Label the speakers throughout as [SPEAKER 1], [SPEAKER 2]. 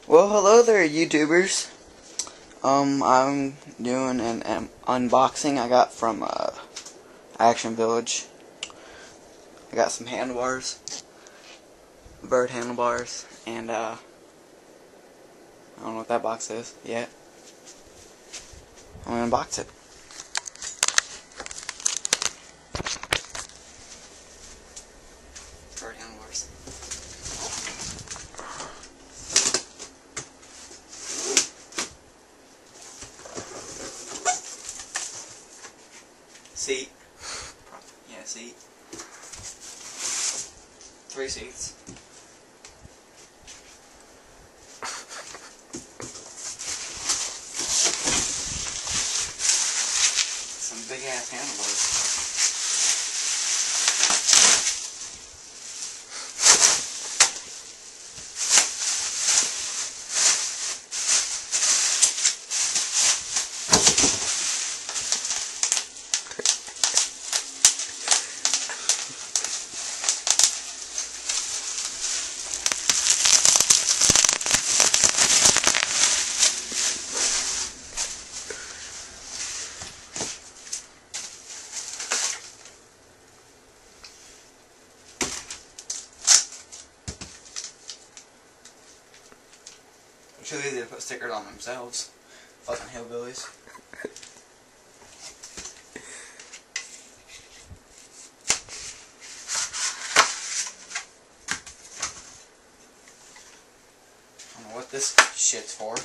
[SPEAKER 1] Well, hello there, YouTubers. I'm doing an unboxing I got from Action Village. I got some handlebars, bird handlebars, and I don't know what that box is yet. I'm gonna unbox it. Bird handlebars. Seat. Yeah, seat. 3 seats. Some big ass handlebars. It's really easy to put stickers on themselves. Fucking hillbillies. I don't know what this shit's for.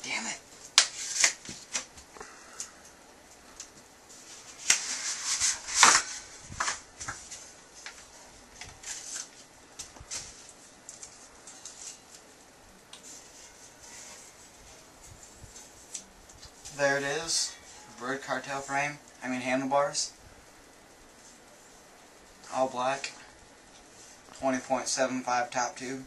[SPEAKER 1] Damn it. There it is. Bird cartel frame. Handlebars. All black. 20.75 top tube.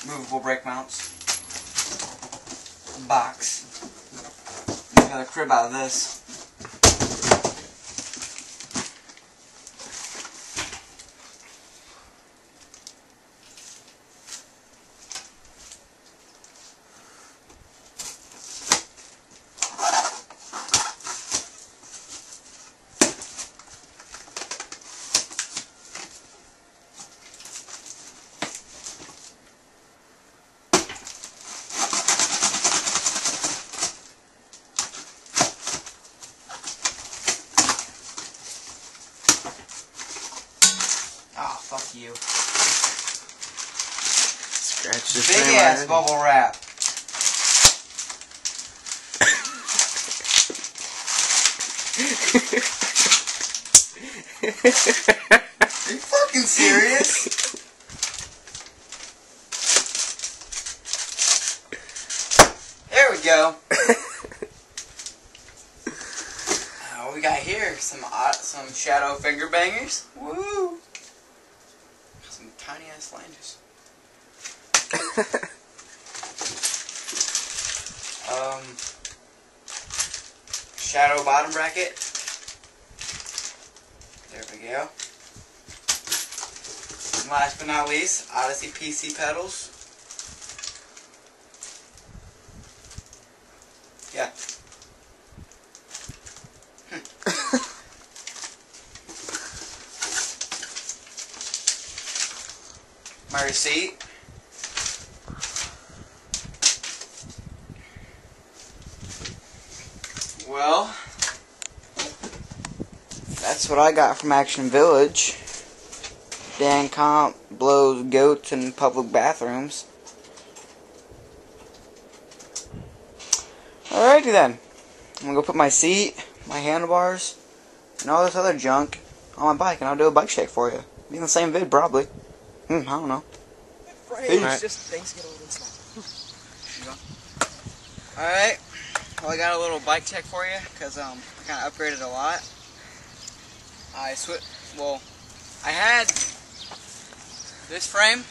[SPEAKER 1] Movable brake mounts. Box. You got a crib out of this. Oh, fuck you.
[SPEAKER 2] Scratch this
[SPEAKER 1] big ass bubble wrap. Are you fucking serious? There we go. What we got here? Some shadow finger bangers. Woo! Some tiny ass flanges. Shadow bottom bracket. There we go. And last but not least, Odyssey PC pedals. Yeah. My receipt. Well, that's what I got from Action Village. Dan Comp blows goats in public bathrooms. Alrighty then. I'm gonna go put my seat, my handlebars, and all this other junk on my bike, and I'll do a bike shake for you. Be in the same vid, probably. I don't know.
[SPEAKER 3] Right. Just things get a little slow.
[SPEAKER 1] Alright. well, I got a little bike check for you because I kind of upgraded a lot. I had this frame,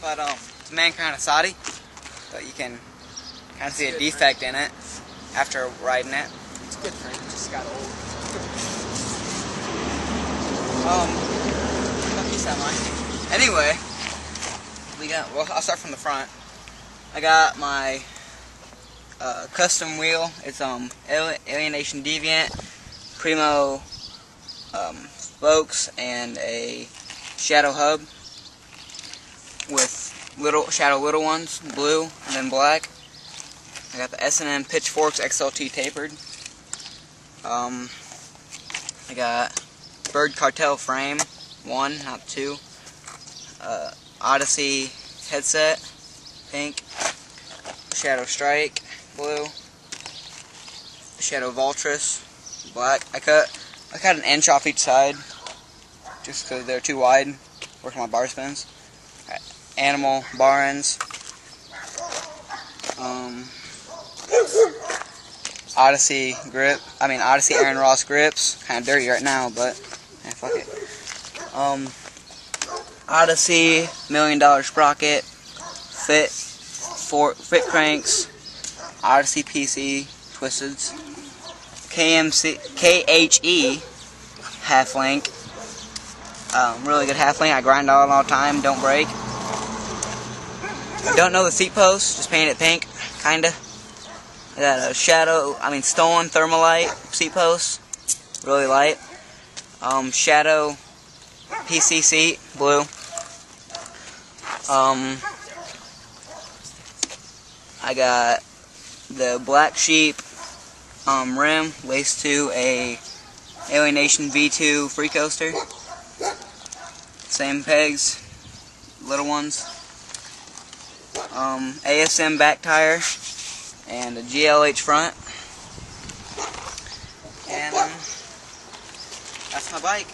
[SPEAKER 1] but it's man kind of soddy, but you can kind of see a defect in it after riding it.
[SPEAKER 2] It's a good frame. It just got old.
[SPEAKER 1] Anyway, well, I'll start from the front. I got my custom wheel. It's Alienation Deviant, Primo spokes, and a Shadow hub with little ones, blue and then black. I got the S&M Pitchforks XLT tapered. I got Bird Cartel frame, 1, not 2. Odyssey headset, pink. Shadow Strike, blue. Shadow Voltrus, black. I cut an inch off each side, just because they're too wide. Work on my bar spins. Animal bar ends. Odyssey Aaron Ross grips. Kind of dirty right now, but fuck it. Odyssey $1 Million Sprocket, Fit Cranks, Odyssey PC Twisteds, KHE half link. Really good half link. I grind all the time. Don't break. Don't know the seat post. Just painted it pink, kinda. I got a Stolen Thermalite seat post, really light. Shadow PC seat, blue. I got the Black Sheep rim laced to a Alienation V2 free coaster. Same pegs, little ones. ASM back tire and a GLH front. And that's my bike.